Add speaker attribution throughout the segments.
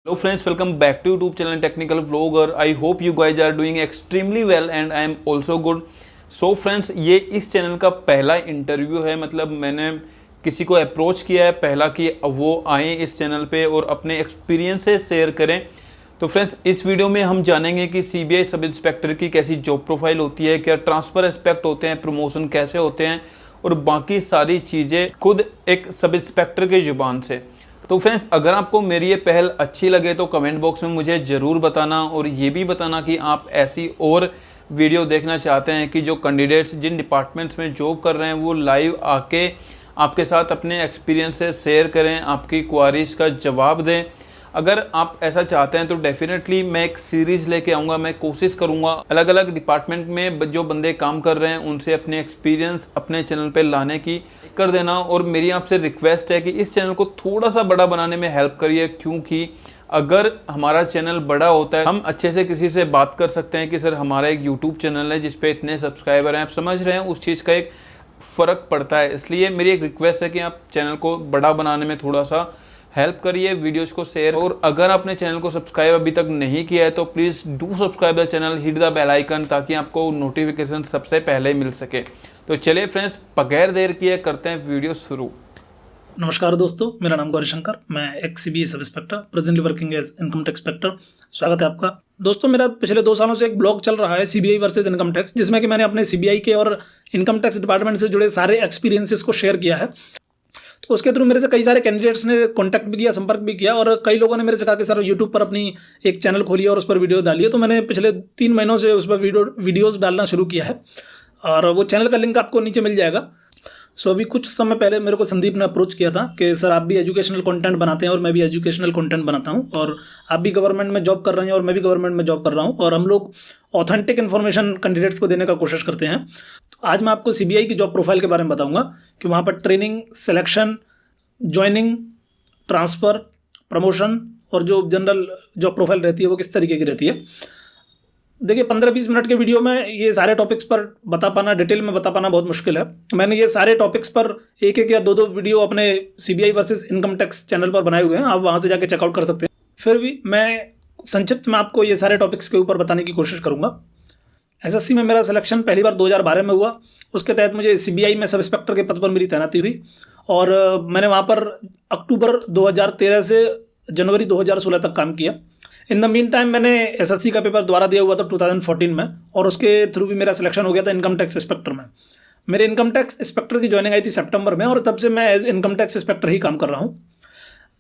Speaker 1: Hello friends, welcome back to YouTube channel Technical Vlogger. I hope you guys are doing extremely well and I am also good. So friends, ये इस channel का पहला interview है। मतलब मैंने किसी को अप्रोच किया है पहला कि वो आए इस चैनल पे और अपने एक्सपीरियंसेस शेयर करें। तो फ्रेंड्स, इस वीडियो में हम जानेंगे कि सीबीआई सब इंस्पेक्टर की कैसी जॉब प्रोफाइल होती है, क्या ट्रांसफर एस्पेक्ट होते हैं, प्रमोशन कैसे होते हैं और बाकी सारी चीज़ें खुद एक सब इंस्पेक्टर की ज़ुबान से। तो फ्रेंड्स, अगर आपको मेरी ये पहल अच्छी लगे तो कमेंट बॉक्स में मुझे ज़रूर बताना और ये भी बताना कि आप ऐसी और वीडियो देखना चाहते हैं कि जो कैंडिडेट्स जिन डिपार्टमेंट्स में जॉब कर रहे हैं वो लाइव आके आपके साथ अपने एक्सपीरियंस से शेयर करें, आपकी क्वारीज का जवाब दें। अगर आप ऐसा चाहते हैं तो डेफिनेटली मैं एक सीरीज़ लेके आऊँगा। मैं कोशिश करूँगा अलग अलग डिपार्टमेंट में जो बंदे काम कर रहे हैं उनसे अपने एक्सपीरियंस अपने चैनल पे लाने की कर देना। और मेरी आपसे रिक्वेस्ट है कि इस चैनल को थोड़ा सा बड़ा बनाने में हेल्प करिए, क्योंकि अगर हमारा चैनल बड़ा होता है हम अच्छे से किसी से बात कर सकते हैं कि सर हमारा एक यूट्यूब चैनल है जिसपे इतने सब्सक्राइबर हैं। आप समझ रहे हैं, उस चीज़ का एक फ़र्क पड़ता है। इसलिए मेरी एक रिक्वेस्ट है कि आप चैनल को बड़ा बनाने में थोड़ा सा हेल्प करिए, वीडियोस को शेयर। और अगर आपने चैनल को सब्सक्राइब अभी तक नहीं किया है तो please do subscribe the channel, hit the bell icon, ताकि आपको नोटिफिकेशन सबसे पहले मिल सके। तो चलिए फ्रेंड्स, बगैर देर किए करते हैं वीडियो शुरू।
Speaker 2: नमस्कार दोस्तों, मेरा नाम गौरी शंकर, मैं एक CBI sub inspector presently working as income tax inspector. स्वागत है आपका। दोस्तों, मेरा पिछले 2 सालों से एक ब्लॉग चल रहा है सीबीआई वर्सेज इनकम टैक्स, जिसमें कि मैंने अपने सीबीआई के और इनकम टैक्स डिपार्टमेंट से जुड़े सारे एक्सपीरियंसेस को शेयर किया है। तो उसके थ्रू मेरे से कई सारे कैंडिडेट्स ने कॉन्टैक्ट भी किया, संपर्क भी किया, और कई लोगों ने मेरे से कहा कि सर यूट्यूब पर अपनी एक चैनल खोलिए और उस पर वीडियो डालिए। तो मैंने पिछले 3 महीनों से उस पर वीडियोज़ डालना शुरू किया है और वो चैनल का लिंक आपको नीचे मिल जाएगा। सो अभी कुछ समय पहले मेरे को संदीप ने अप्रोच किया था कि सर आप भी एजुकेशनल कंटेंट बनाते हैं और मैं भी एजुकेशनल कंटेंट बनाता हूं, और आप भी गवर्नमेंट में जॉब कर रहे हैं और मैं भी गवर्नमेंट में जॉब कर रहा हूं, और हम लोग ऑथेंटिक इन्फॉर्मेशन कैंडिडेट्स को देने का कोशिश करते हैं। तो आज मैं आपको सीबीआई की जॉब प्रोफाइल के बारे में बताऊंगा कि वहाँ पर training, selection, joining, transfer, promotion और जो जनरल जॉब प्रोफाइल रहती है वो किस तरीके की रहती है। देखिए, 15-20 मिनट के वीडियो में ये सारे टॉपिक्स पर बता पाना, डिटेल में बता पाना बहुत मुश्किल है। मैंने ये सारे टॉपिक्स पर एक या 2 वीडियो अपने CBI versus income tax channel पर बनाए हुए हैं, आप वहाँ से जाके चेकआउट कर सकते हैं। फिर भी मैं संक्षिप्त में आपको ये सारे टॉपिक्स के ऊपर बताने की कोशिश करूँगा। एसएससी में मेरा सिलेक्शन पहली बार 2012 में हुआ। उसके तहत मुझे सीबीआई में सब इंस्पेक्टर के पद पर मेरी तैनाती हुई और मैंने वहाँ पर अक्टूबर 2013 से जनवरी 2016 तक काम किया। इन द मीन टाइम मैंने एसएससी का पेपर दोबारा दिया हुआ था 2014 में, और उसके थ्रू भी मेरा सिलेक्शन हो गया था इनकम टैक्स इंस्पेक्टर में। मेरे इनकम टैक्स इंस्पेक्टर की ज्वाइनिंग आई थी सितंबर में, और तब से मैं एज इनकम टैक्स इंस्पेक्टर ही काम कर रहा हूँ।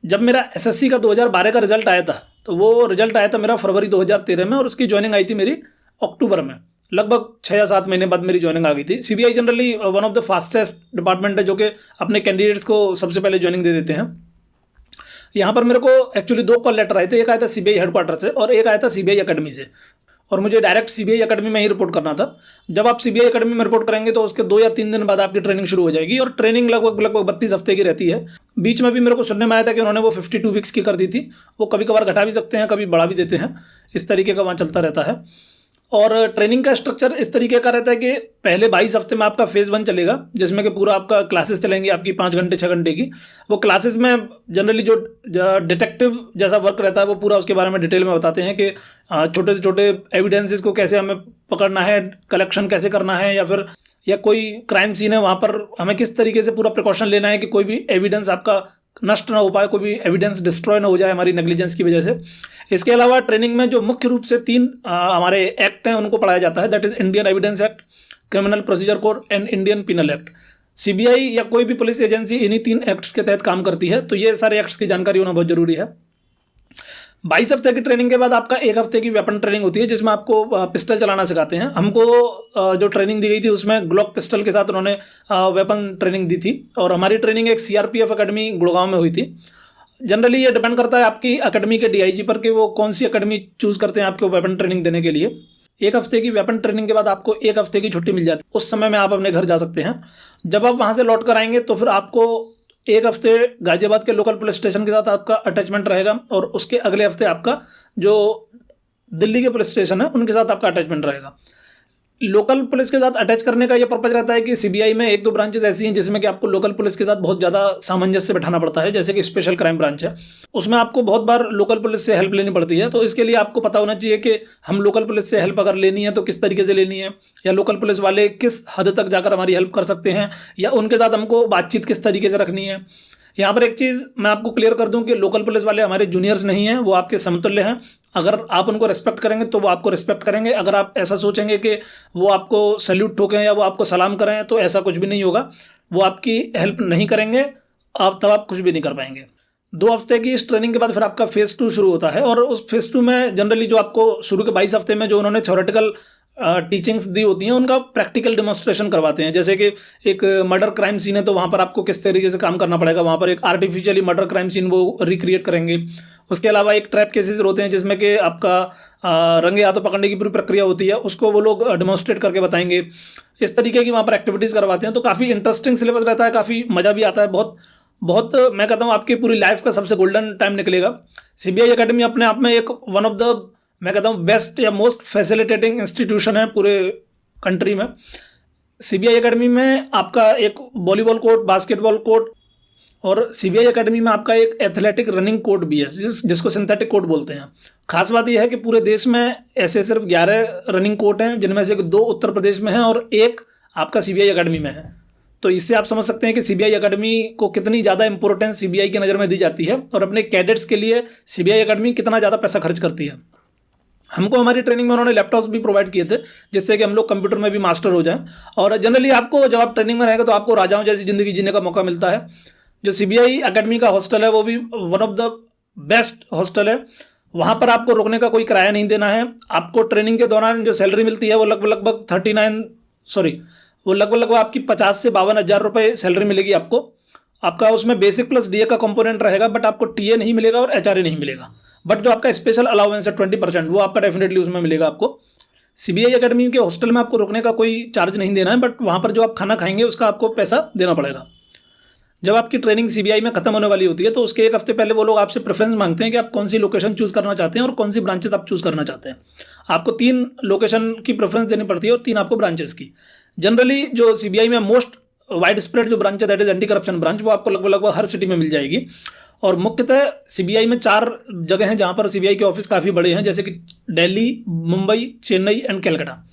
Speaker 2: जब मेरा एसएससी का 2012 का रिजल्ट आया था तो वो रिजल्ट आया था मेरा फरवरी 2013 में, और उसकी ज्वाइनिंग आई थी मेरी अक्टूबर में। लगभग 6 या 7 महीने बाद मेरी ज्वाइनिंग आ गई थी। CBI generally one of the fastest department है जो कि अपने कैंडिडेट्स को सबसे पहले ज्वाइनिंग दे देते हैं। यहाँ पर मेरे को एक्चुअली 2 कॉल लेटर आए थे, एक आया था सीबीआई हेडक्वार्टर से और एक आया था सीबीआई अकेडमी से, और मुझे डायरेक्ट सीबीआई अकेडमी में ही रिपोर्ट करना था। जब आप सीबीआई अकेडमी में रिपोर्ट करेंगे तो उसके 2 या 3 दिन बाद आपकी ट्रेनिंग शुरू हो जाएगी, और ट्रेनिंग लगभग 32 हफ्ते की रहती है। बीच में भी मेरे को सुनने में आया था कि उन्होंने वो 52 वीक्स की कर दी थी। वो कभी कभार घटा भी सकते हैं, कभी बढ़ा भी देते हैं, इस तरीके का वहाँ चलता रहता है। और ट्रेनिंग का स्ट्रक्चर इस तरीके का रहता है कि पहले 22 हफ्ते में आपका फेज़ 1 चलेगा, जिसमें कि पूरा आपका क्लासेस चलेंगी आपकी 5 घंटे 6 घंटे की। वो क्लासेस में जनरली जो डिटेक्टिव जैसा वर्क रहता है वो पूरा उसके बारे में डिटेल में बताते हैं कि छोटे से छोटे एविडेंसेस को कैसे हमें पकड़ना है, कलेक्शन कैसे करना है, या कोई क्राइम सीन है वहाँ पर हमें किस तरीके से पूरा प्रिकॉशन लेना है कि कोई भी एविडेंस आपका नष्ट ना हो पाए, कोई भी एविडेंस डिस्ट्रॉय ना हो जाए हमारी नेग्लिजेंस की वजह से। इसके अलावा ट्रेनिंग में जो मुख्य रूप से 3 हमारे एक्ट हैं उनको पढ़ाया जाता है, that is Indian evidence act, criminal procedure code and Indian penal act. CBI या कोई भी पुलिस एजेंसी इन्हीं 3 एक्ट्स के तहत काम करती है, तो ये सारे एक्ट्स की जानकारी होना बहुत जरूरी है। 22 हफ्ते की ट्रेनिंग के बाद आपका 1 हफ्ते की वेपन ट्रेनिंग होती है, जिसमें आपको पिस्टल चलाना सिखाते हैं। हमको जो ट्रेनिंग दी गई थी उसमें ग्लॉक पिस्टल के साथ उन्होंने वेपन ट्रेनिंग दी थी, और हमारी ट्रेनिंग एक सीआरपीएफ अकेडमी गुड़गांव में हुई थी। जनरली ये डिपेंड करता है आपकी अकेडमी के डीआईजी पर कि वो कौन सी अकेडमी चूज़ करते हैं आपको वेपन ट्रेनिंग देने के लिए। 1 हफ्ते की वेपन ट्रेनिंग के बाद आपको 1 हफ्ते की छुट्टी मिल जाती है। उस समय में आप अपने घर जा सकते हैं। जब आप वहाँ से लौट कर आएंगे तो फिर आपको 1 हफ्ते गाजियाबाद के लोकल पुलिस स्टेशन के साथ आपका अटैचमेंट रहेगा, और उसके अगले हफ्ते आपका जो दिल्ली के पुलिस स्टेशन है उनके साथ आपका अटैचमेंट रहेगा। लोकल पुलिस के साथ अटैच करने का ये पर्पज रहता है कि सीबीआई में एक दो ब्रांचेस ऐसी हैं जिसमें कि आपको लोकल पुलिस के साथ बहुत ज़्यादा सामंजस्य बैठाना पड़ता है, जैसे कि स्पेशल क्राइम ब्रांच है, उसमें आपको बहुत बार लोकल पुलिस से हेल्प लेनी पड़ती है। तो इसके लिए आपको पता होना चाहिए कि हम लोकल पुलिस से हेल्प अगर लेनी है तो किस तरीके से लेनी है, या लोकल पुलिस वाले किस हद तक जाकर हमारी हेल्प कर सकते हैं, या उनके साथ हमको बातचीत किस तरीके से रखनी है। यहाँ पर एक चीज़ मैं आपको क्लियर कर दूं कि लोकल पुलिस वाले हमारे जूनियर्स नहीं हैं, वो आपके समतुल्य हैं। अगर आप उनको रिस्पेक्ट करेंगे तो वो आपको रिस्पेक्ट करेंगे। अगर आप ऐसा सोचेंगे कि वो आपको सैल्यूट ठोकें या वो आपको सलाम करें तो ऐसा कुछ भी नहीं होगा, वो आपकी हेल्प नहीं करेंगे, तब आप कुछ भी नहीं कर पाएंगे। 2 हफ्ते की इस ट्रेनिंग के बाद फिर आपका फेज़ 2 शुरू होता है, और उस फेज़ 2 में जनरली जो आपको शुरू के 22 हफ्ते में जो उन्होंने थ्योरेटिकल टीचिंग्स दी होती हैं उनका प्रैक्टिकल डेमोन्स्ट्रेशन करवाते हैं। जैसे कि एक मर्डर क्राइम सीन है तो वहाँ पर आपको किस तरीके से काम करना पड़ेगा, वहाँ पर एक आर्टिफिशियली मर्डर क्राइम सीन वो रिक्रिएट करेंगे। उसके अलावा एक ट्रैप केसेस होते हैं जिसमें कि आपका रंगे हाथों पकड़ने की पूरी प्रक्रिया होती है, उसको वो लोग डेमोन्स्ट्रेट करके बताएंगे। इस तरीके की वहाँ पर एक्टिविटीज़ करवाते हैं। तो काफ़ी इंटरेस्टिंग सिलेबस रहता है, काफ़ी मज़ा भी आता है। बहुत बहुत मैं कहता हूँ आपकी पूरी लाइफ का सबसे गोल्डन टाइम निकलेगा। सीबीआई एकेडमी अपने आप में एक वन ऑफ द मैं कहता हूँ बेस्ट या मोस्ट फैसिलिटेटिंग इंस्टीट्यूशन है पूरे कंट्री में। सीबीआई एकेडमी में आपका एक वॉलीबॉल कोर्ट, बास्केटबॉल कोर्ट, और सीबीआई एकेडमी में आपका एक एथलेटिक रनिंग कोर्ट भी है जिसको सिंथेटिक कोर्ट बोलते हैं। खास बात यह है कि पूरे देश में ऐसे सिर्फ 11 रनिंग कोर्ट हैं, जिनमें से 2 उत्तर प्रदेश में हैं और 1 आपका सीबीआई एकेडमी में है। तो इससे आप समझ सकते हैं कि सीबीआई एकेडमी को कितनी ज़्यादा इंपॉर्टेंस सीबीआई की नज़र में दी जाती है, और अपने कैडेट्स के लिए सीबीआई एकेडमी कितना ज़्यादा पैसा खर्च करती है। हमको हमारी ट्रेनिंग में उन्होंने लैपटॉप्स भी प्रोवाइड किए थे जिससे कि हम लोग कंप्यूटर में भी मास्टर हो जाएं। और जनरली आपको जब आप ट्रेनिंग में रहेंगे तो आपको राजाओं जैसी ज़िंदगी जीने का मौका मिलता है। जो सीबीआई एकेडमी का हॉस्टल है वो भी one of the best hostel है। वहाँ पर आपको रुकने का कोई किराया नहीं देना है। आपको ट्रेनिंग के दौरान जो सैलरी मिलती है वो लगभग लगभग आपकी 50 से 52 हज़ार रुपये सैलरी मिलेगी आपको। आपका उसमें बेसिक प्लस डीए का कंपोनेंट रहेगा, बट आपको टीए नहीं मिलेगा और एचआरए नहीं मिलेगा। बट जो आपका स्पेशल अलाउंस है 20% वो आपका डेफिनेटली उसमें मिलेगा आपको। सीबीआई एकेडमी के हॉस्टल में आपको रुकने का कोई चार्ज नहीं देना है, बट वहाँ पर जो आप खाना खाएंगे उसका आपको पैसा देना पड़ेगा। जब आपकी ट्रेनिंग सीबीआई में खत्म होने वाली होती है तो उसके 1 हफ्ते पहले वो लोग आपसे प्रेफरेंस मांगते हैं कि आप कौन सी लोकेशन चूज़ करना चाहते हैं और कौन सी ब्रांचेस आप चूज़ करना चाहते हैं। आपको 3 लोकेशन की प्रेफरेंस देनी पड़ती है और 3 आपको ब्रांचेस की। जनरली जो सीबीआई में मोस्ट वाइड स्प्रेड जो ब्रांच है that is anti corruption branch, वो आपको लगभग हर सिटी में मिल जाएगी। और मुख्यतः सीबीआई में 4 जगह हैं जहाँ पर सीबीआई के ऑफिस काफ़ी बड़े हैं, जैसे कि Delhi, Mumbai, Chennai and Calcutta.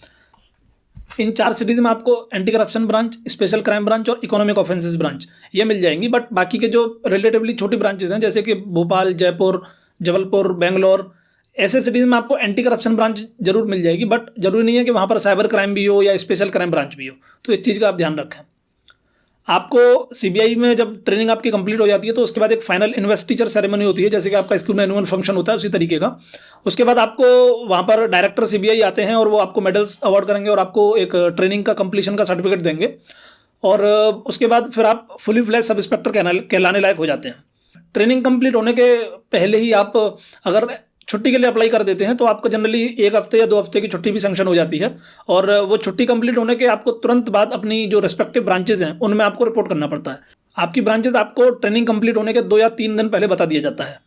Speaker 2: In 4 cities में आपको anti corruption branch, special crime branch और इकोनॉमिक ऑफेंसेस ब्रांच ये मिल जाएंगी। बट बाकी के जो रिलेटिवली छोटी ब्रांचेज हैं जैसे कि भोपाल, जयपुर, जबलपुर, बेंगलोर, ऐसे सिटीज़ में आपको एंटी करप्शन ब्रांच जरूर मिल जाएगी। बट जरूरी नहीं है कि वहाँ पर साइबर क्राइम भी हो या स्पेशल क्राइम ब्रांच भी हो, तो इस चीज़ का आप ध्यान रखें। आपको सीबीआई में जब ट्रेनिंग आपकी कंप्लीट हो जाती है तो उसके बाद एक फाइनल इन्वेस्टिचर सेरेमनी होती है, जैसे कि आपका स्कूल में एनुअल फंक्शन होता है उसी तरीके का। उसके बाद आपको वहाँ पर डायरेक्टर सीबीआई आते हैं और वो आपको मेडल्स अवार्ड करेंगे और आपको एक ट्रेनिंग का कंप्लीशन का सर्टिफिकेट देंगे। और उसके बाद फिर आप फुली फ्लैश सब इंस्पेक्टर कहलाने लायक हो जाते हैं। ट्रेनिंग कंप्लीट होने के पहले ही आप अगर छुट्टी के लिए अप्लाई कर देते हैं तो आपको जनरली 1 हफ्ते या 2 हफ्ते की छुट्टी भी सैंक्शन हो जाती है। और वो छुट्टी कंप्लीट होने के आपको तुरंत बाद अपनी जो रिस्पेक्टिव ब्रांचेज हैं उनमें आपको रिपोर्ट करना पड़ता है। आपकी ब्रांचेज आपको ट्रेनिंग कंप्लीट होने के 2 या 3 दिन पहले बता दिया जाता है।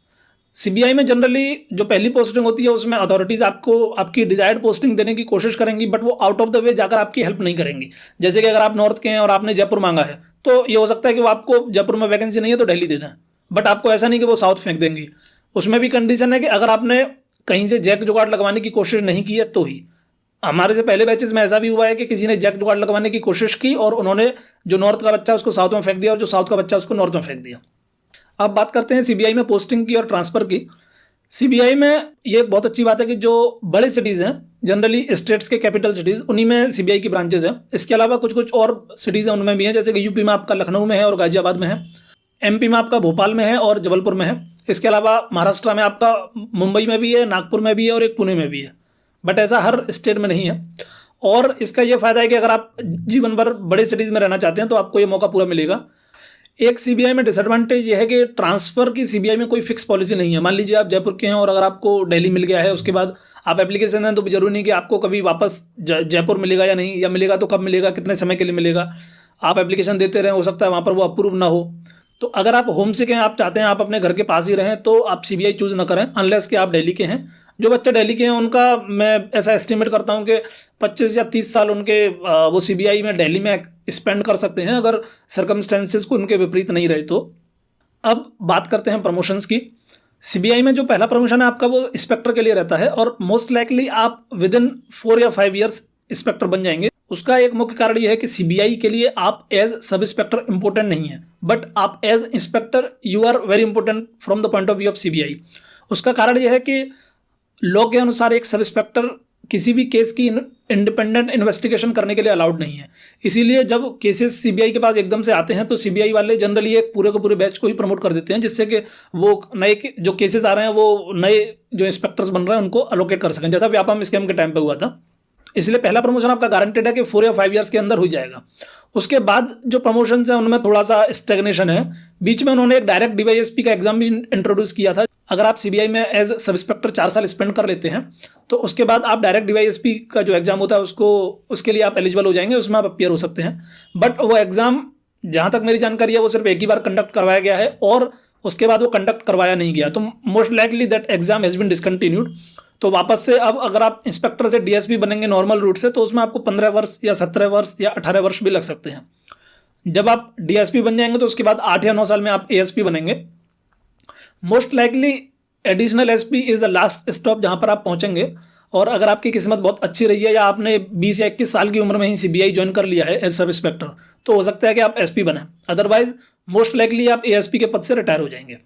Speaker 2: सीबीआई में जनरली जो पहली पोस्टिंग होती है उसमें अथॉरिटीज़ आपको आपकी डिजायर्ड पोस्टिंग देने की कोशिश करेंगी, बट वो आउट ऑफ द वे जाकर आपकी हेल्प नहीं करेंगी। जैसे कि अगर आप नॉर्थ के हैं और आपने जयपुर मांगा है तो ये हो सकता है कि वो आपको जयपुर में वैकेंसी नहीं है तो दिल्ली दे दें, बट आपको ऐसा नहीं कि वो साउथ फेंक देंगी। उसमें भी कंडीशन है कि अगर आपने कहीं से जैक जुगाड़ लगवाने की कोशिश नहीं की है तो ही। हमारे से पहले बैचेस में ऐसा भी हुआ है कि किसी ने जैक जुगाड़ लगवाने की कोशिश की और उन्होंने जो नॉर्थ का बच्चा उसको साउथ में फेंक दिया और जो साउथ का बच्चा उसको नॉर्थ में फेंक दिया। अब बात करते हैं सीबीआई में पोस्टिंग की और ट्रांसफ़र की। सीबीआई में ये बहुत अच्छी बात है कि जो बड़े सिटीज़ हैं जनरली स्टेट्स के कैपिटल सिटीज़ उन्हीं में सीबीआई की ब्रांचेज हैं। इसके अलावा कुछ कुछ और सिटीज़ हैं उनमें भी हैं, जैसे कि यूपी में आपका लखनऊ में है और गाजियाबाद में है, एमपी में आपका भोपाल में है और जबलपुर में है। इसके अलावा महाराष्ट्र में आपका मुंबई में भी है, नागपुर में भी है और एक पुणे में भी है, बट ऐसा हर स्टेट में नहीं है। और इसका ये फ़ायदा है कि अगर आप जीवन भर बड़े सिटीज़ में रहना चाहते हैं तो आपको ये मौका पूरा मिलेगा। एक सीबीआई में डिसएडवांटेज ये है कि ट्रांसफ़र की सीबीआई में कोई फिक्स पॉलिसी नहीं है। मान लीजिए आप जयपुर के हैं और अगर आपको दिल्ली मिल गया है, उसके बाद आप एप्लीकेशन दें तो जरूरी नहीं कि आपको कभी वापस जयपुर मिलेगा या नहीं, या मिलेगा तो कब मिलेगा, कितने समय के लिए मिलेगा। आप एप्लीकेशन देते रहें, हो सकता है वहाँ पर वो अप्रूव ना हो। तो अगर आप होम सिक हैं, आप चाहते हैं आप अपने घर के पास ही रहें, तो आप सीबीआई चूज़ ना करें अनलेस कि आप दिल्ली के हैं। जो बच्चे दिल्ली के हैं उनका मैं ऐसा एस्टिमेट करता हूं कि 25 या 30 साल उनके वो सीबीआई में दिल्ली में स्पेंड कर सकते हैं, अगर सर्कमस्टेंसेस को उनके विपरीत नहीं रहे तो। अब बात करते हैं प्रमोशंस की। सीबीआई में जो पहला प्रमोशन है आपका वो इंस्पेक्टर के लिए रहता है, और मोस्ट लाइकली आप विद इन 4 या 5 ईयर्स इंस्पेक्टर बन जाएंगे। उसका एक मुख्य कारण यह है कि सीबीआई के लिए आप एज सब इंस्पेक्टर इंपॉर्टेंट नहीं है, बट आप as inspector you are very important from the point of view of CBI. उसका कारण यह है कि लॉ के अनुसार एक सब इंस्पेक्टर किसी भी केस की इंडिपेंडेंट इन्वेस्टिगेशन करने के लिए अलाउड नहीं है। इसीलिए जब केसेस सीबीआई के पास एकदम से आते हैं तो सीबीआई वाले जनरली एक पूरे के पूरे बैच को ही प्रमोट कर देते हैं, जिससे कि वो नए जो केसेस आ रहे हैं वो नए जो इंस्पेक्टर्स बन रहे हैं उनको अलोकेट कर सकें, जैसा व्यापम स्कैम के टाइम पे हुआ था। इसलिए पहला प्रमोशन आपका गारंटेड है कि 4 या 5 ईयर्स के अंदर हो जाएगा। उसके बाद जो प्रमोशंस हैं उनमें थोड़ा सा स्टेगनेशन है। बीच में उन्होंने एक डायरेक्ट डीवाईएसपी का एग्जाम भी इंट्रोड्यूस किया था। अगर आप सीबीआई में एज सब इंस्पेक्टर 4 साल स्पेंड कर लेते हैं तो उसके बाद आप डायरेक्ट डीवाईएसपी का जो एग्जाम होता है उसके लिए आप एलिजिबल हो जाएंगे, उसमें आप अपीयर हो सकते हैं। बट वो एग्जाम जहाँ तक मेरी जानकारी है वो सिर्फ एक ही बार कंडक्ट करवाया गया है और उसके बाद वो कंडक्ट करवाया नहीं गया, तो most likely that exam has been discontinued. तो वापस से अब अगर आप इंस्पेक्टर से डीएसपी बनेंगे नॉर्मल रूट से तो उसमें आपको 15 वर्ष या 17 वर्ष या 18 वर्ष भी लग सकते हैं। जब आप डीएसपी बन जाएंगे तो उसके बाद 8 या 9 साल में आप एएसपी बनेंगे। Most likely additional SP is the last stop जहां पर आप पहुंचेंगे। और अगर आपकी किस्मत बहुत अच्छी रही है या आपने 20 या 21 साल की उम्र में ही सीबीआई ज्वाइन कर लिया है एज सब इंस्पेक्टर, तो हो सकता है कि आप एसपी बने। अदरवाइज मोस्ट लाइकली आप एएसपी के पद से रिटायर हो जाएंगे।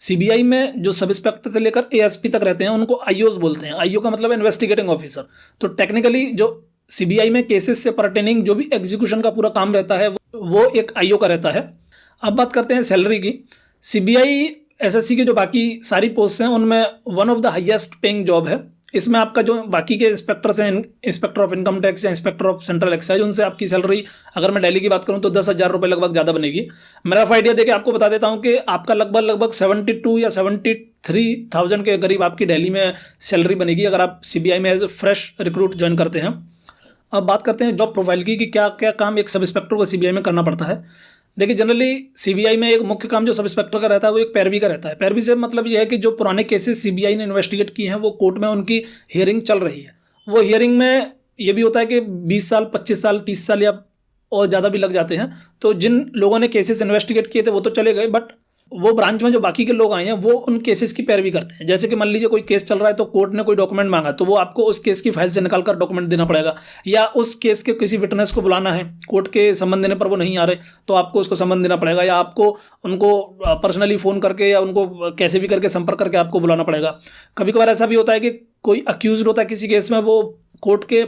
Speaker 2: सीबीआई में जो सब इंस्पेक्टर से लेकर एएसपी तक रहते हैं उनको आईओज बोलते हैं। आईओ का मतलब इन्वेस्टिगेटिंग ऑफिसर। तो टेक्निकली जो सीबीआई में केसेस से परटेनिंग जो भी एग्जीक्यूशन का पूरा काम रहता है वो एक आईओ का रहता है। अब बात करते हैं सैलरी की। सीबीआई एसएससी की जो बाकी सारी पोस्ट हैं उनमें one of the highest paying job है। इसमें आपका जो बाकी के इंस्पेक्टर्स हैं, इंस्पेक्टर ऑफ इनकम टैक्स या इंस्पेक्टर ऑफ सेंट्रल एक्साइज, उनसे आपकी सैलरी अगर मैं दिल्ली की बात करूं तो 10,000 रुपये लगभग ज़्यादा बनेगी। मैं रफ आइडिया देके आपको बता देता हूं कि आपका लगभग 72 या 73,000 के करीब आपकी दिल्ली में सैलरी बनेगी अगर आप सीबीआई में एज फ्रेश रिक्रूट ज्वाइन करते हैं। अब बात करते हैं जॉब प्रोफाइल की कि क्या क्या काम एक सब इंस्पेक्टर को सीबीआई में करना पड़ता है। देखिए जनरली सीबीआई में एक मुख्य काम जो सब इंस्पेक्टर का रहता है वो एक पैरवी का रहता है। पैरवी से मतलब ये है कि जो पुराने केसेस सीबीआई ने इन्वेस्टिगेट किए हैं वो कोर्ट में उनकी हियरिंग चल रही है। वो हियरिंग में ये भी होता है कि 20 साल 25 साल 30 साल या और ज़्यादा भी लग जाते हैं। तो जिन लोगों ने केसेस इन्वेस्टिगेट किए थे वो तो चले गए, बट वो ब्रांच में जो बाकी के लोग आए हैं वो उन केसेस की पैरवी करते हैं। जैसे कि मान लीजिए कोई केस चल रहा है तो कोर्ट ने कोई डॉक्यूमेंट मांगा तो वो आपको उस केस की फाइल से निकाल कर डॉक्यूमेंट देना पड़ेगा, या उस केस के किसी विटनेस को बुलाना है, कोर्ट के संबंध देने पर वो नहीं आ रहे तो आपको उसको संबंध देना पड़ेगा, या आपको उनको पर्सनली फ़ोन करके या उनको कैसे भी करके संपर्क करके आपको बुलाना पड़ेगा। कभी कभार ऐसा भी होता है कि कोई अक्यूज होता है किसी केस में, वो कोर्ट के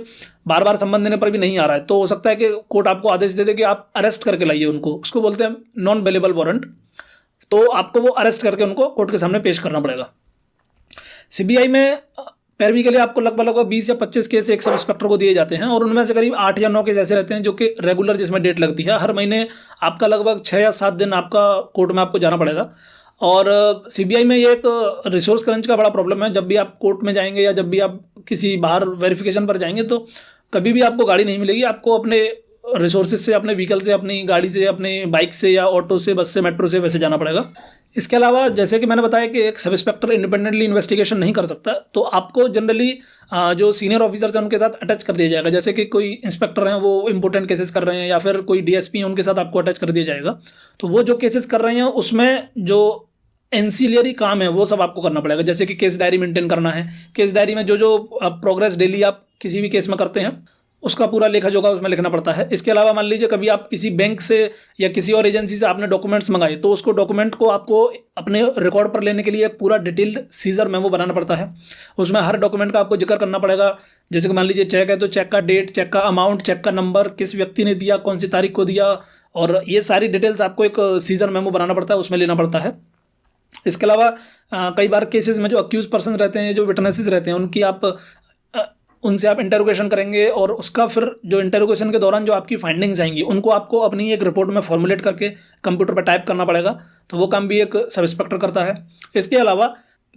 Speaker 2: बार बार संबंध देने पर भी नहीं आ रहा है तो हो सकता है कि कोर्ट आपको आदेश दे दे कि आप अरेस्ट करके लाइए उनको। उसको बोलते हैं नॉन बेलेबल वारंट। तो आपको वो अरेस्ट करके उनको कोर्ट के सामने पेश करना पड़ेगा। सीबीआई में पैरवी के लिए आपको लगभग 20 या 25 केस एक सब इंस्पेक्टर को दिए जाते हैं और उनमें से करीब 8 या 9 केस ऐसे रहते हैं जो कि रेगुलर जिसमें डेट लगती है। हर महीने आपका लगभग 6 या 7 दिन आपका कोर्ट में आपको जाना पड़ेगा। और सीबीआई में ये एक रिसोर्स क्रंच का बड़ा प्रॉब्लम है। जब भी आप कोर्ट में जाएंगे या जब भी आप किसी बाहर वेरिफिकेशन पर जाएंगे तो कभी भी आपको गाड़ी नहीं मिलेगी। आपको अपने रिसोर्सेज से, अपने व्हीकल से, अपनी गाड़ी से, अपनी बाइक से या ऑटो से, बस से, मेट्रो से वैसे जाना पड़ेगा। इसके अलावा जैसे कि मैंने बताया कि एक सब इंस्पेक्टर इंडिपेंडेंटली इन्वेस्टिगेशन नहीं कर सकता, तो आपको जनरली जो सीनियर ऑफिसर्स हैं उनके साथ अटैच कर दिया जाएगा। जैसे कि कोई इंस्पेक्टर हैं वो इंपॉर्टेंट केसेस कर रहे हैं या फिर कोई डीएसपी हैं उनके साथ आपको अटैच कर दिया जाएगा। तो वो जो केसेस कर रहे हैं उसमें जो एंसिलियरी काम है वो सब आपको करना पड़ेगा। जैसे कि केस डायरी मेंटेन करना है, केस डायरी में जो प्रोग्रेस डेली आप किसी भी केस में करते हैं उसका पूरा लेखा जोखा उसमें लिखना पड़ता है। इसके अलावा मान लीजिए कभी आप किसी बैंक से या किसी और एजेंसी से आपने डॉक्यूमेंट्स मंगाए तो उसको डॉक्यूमेंट को आपको अपने रिकॉर्ड पर लेने के लिए एक पूरा डिटेल्ड सीजर मेमो बनाना पड़ता है। उसमें हर डॉक्यूमेंट का आपको जिक्र करना पड़ेगा। जैसे कि मान लीजिए चेक है तो चेक का डेट, चेक का अमाउंट, चेक का नंबर, किस व्यक्ति ने दिया, कौन सी तारीख को दिया, और ये सारी डिटेल्स आपको एक सीजर मेमो बनाना पड़ता है, उसमें लेना पड़ता है। इसके अलावा कई बार केसेस में जो अक्यूज पर्सन रहते हैं, जो विटनेसेस रहते हैं, उनसे आप इंटरोगेशन करेंगे और उसका फिर जो इंटरोगेशन के दौरान जो आपकी फाइंडिंग्स आएंगी उनको आपको अपनी एक रिपोर्ट में फॉर्मुलेट करके कंप्यूटर पर टाइप करना पड़ेगा। तो वो काम भी एक सब इंस्पेक्टर करता है। इसके अलावा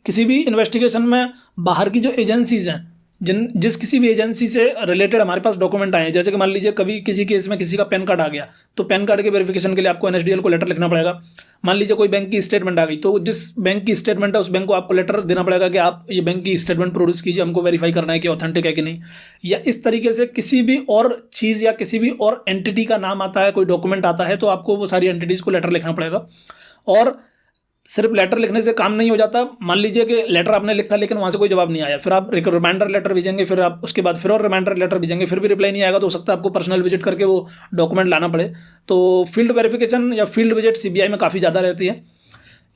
Speaker 2: किसी भी इन्वेस्टिगेशन में बाहर की जो एजेंसीज हैं, जिस किसी भी एजेंसी से रिलेटेड हमारे पास डॉक्यूमेंट आए हैं, जैसे कि मान लीजिए कभी किसी केस में किसी का पैन कार्ड आ गया, तो पैन कार्ड के वेरिफिकेशन के लिए आपको NSDL को लेटर लिखना पड़ेगा। मान लीजिए कोई बैंक की स्टेटमेंट आ गई, तो जिस बैंक की स्टेटमेंट है उस बैंक को आपको लेटर देना पड़ेगा कि आप ये बैंक की स्टेटमेंट प्रोड्यूस कीजिए, हमको वेरीफाई करना है कि ऑथेंटिक है कि नहीं। या इस तरीके से किसी भी और चीज़ या किसी भी और एंटिटी का नाम आता है, कोई डॉक्यूमेंट आता है, तो आपको वो सारी एंटिटीज़ को लेटर लिखना पड़ेगा। और सिर्फ लेटर लिखने से काम नहीं हो जाता। मान लीजिए कि लेटर आपने लिखा लेकिन वहाँ से कोई जवाब नहीं आया, फिर आप एक रिमाइंडर लेटर भेजेंगे, फिर आप उसके बाद फिर और रिमाइंडर लेटर भेजेंगे, फिर भी रिप्लाई नहीं आएगा, तो हो सकता है आपको पर्सनल विजिट करके वो डॉक्यूमेंट लाना पड़े। तो फील्ड वेरिफिकेशन या फील्ड विजिट CBI में काफ़ी ज़्यादा रहती है।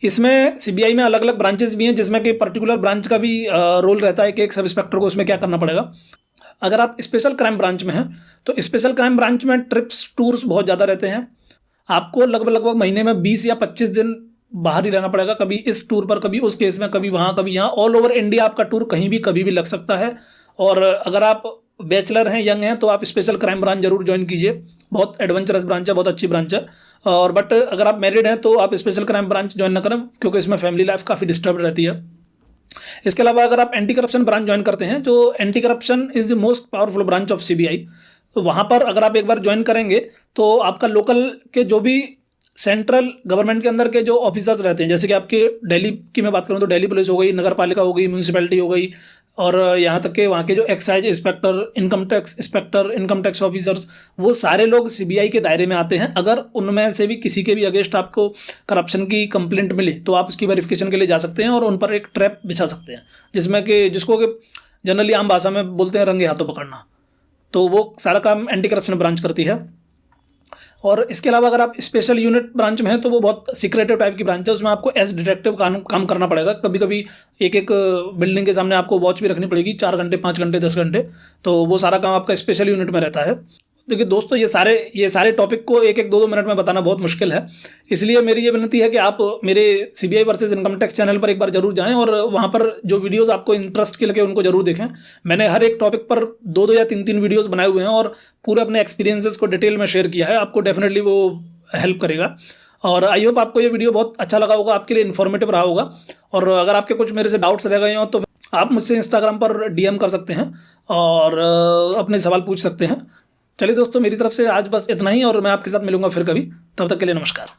Speaker 2: इसमें CBI में अलग अलग ब्रांचेस भी हैं, जिसमें कि पर्टिकुलर ब्रांच का भी रोल रहता है कि एक सब इंस्पेक्टर को उसमें क्या करना पड़ेगा। अगर आप स्पेशल क्राइम ब्रांच में हैं तो स्पेशल क्राइम ब्रांच में ट्रिप्स टूर्स बहुत ज़्यादा रहते हैं। आपको लगभग महीने में 20 या 25 दिन बाहर ही रहना पड़ेगा, कभी इस टूर पर, कभी उस केस में, कभी वहाँ कभी यहाँ। ऑल ओवर इंडिया आपका टूर कहीं भी कभी भी लग सकता है। और अगर आप बैचलर हैं, यंग हैं, तो आप स्पेशल क्राइम ब्रांच जरूर ज्वाइन कीजिए। बहुत एडवेंचरस ब्रांच है, बहुत अच्छी ब्रांच है। और बट अगर आप मैरिड हैं तो आप स्पेशल क्राइम ब्रांच ज्वाइन ना करें, क्योंकि इसमें फैमिली लाइफ काफ़ी डिस्टर्ब रहती है। इसके अलावा अगर आप एंटी करप्शन ब्रांच ज्वाइन करते हैं, जो anti corruption is the most powerful branch of CBI, तो वहाँ पर अगर आप एक बार ज्वाइन करेंगे तो आपका लोकल के जो भी सेंट्रल गवर्नमेंट के अंदर के जो ऑफिसर्स रहते हैं, जैसे कि आपके दिल्ली की मैं बात करूँ तो दिल्ली पुलिस हो गई, नगर पालिका हो गई, म्यूनसिपैलिटी हो गई, और यहाँ तक के वहाँ के जो excise inspector, income tax inspector, income tax officers, वो सारे लोग CBI के दायरे में आते हैं। अगर उनमें से भी किसी के भी अगेंस्ट आपको करप्शन की कंप्लेंट मिले तो आप उसकी वेरिफिकेशन के लिए जा सकते हैं और उन पर एक ट्रैप बिछा सकते हैं, जिसको कि जनरली आम भाषा में बोलते हैं रंगे हाथों पकड़ना। तो वो सारा काम एंटी करप्शन ब्रांच करती है। और इसके अलावा अगर आप स्पेशल यूनिट ब्रांच में हैं तो वो बहुत सीक्रेटिव टाइप की ब्रांच है, उसमें आपको एज डिटेक्टिव काम करना पड़ेगा। कभी कभी एक बिल्डिंग के सामने आपको वॉच भी रखनी पड़ेगी, 4 घंटे, 5 घंटे, 10 घंटे। तो वो सारा काम आपका स्पेशल यूनिट में रहता है। देखिए दोस्तों, ये सारे टॉपिक को 1-2 मिनट में बताना बहुत मुश्किल है, इसलिए मेरी ये विनती है कि आप मेरे CBI versus income tax channel पर एक बार जरूर जाएं और वहाँ पर जो वीडियोस आपको इंटरेस्ट के लगे उनको जरूर देखें। मैंने हर एक टॉपिक पर 2 या 3 वीडियोस बनाए हुए हैं और पूरे अपने एक्सपीरियंसेस को डिटेल में शेयर किया है। आपको डेफिनेटली वो हेल्प करेगा और आई होप आपको ये वीडियो बहुत अच्छा लगा होगा, आपके लिए इन्फॉर्मेटिव रहा होगा। और अगर आपके कुछ मेरे से डाउट्स रह गए हो तो आप मुझसे इंस्टाग्राम पर DM कर सकते हैं और अपने सवाल पूछ सकते हैं। चलिए दोस्तों, मेरी तरफ से आज बस इतना ही और मैं आपके साथ मिलूंगा फिर कभी। तब तक के लिए नमस्कार।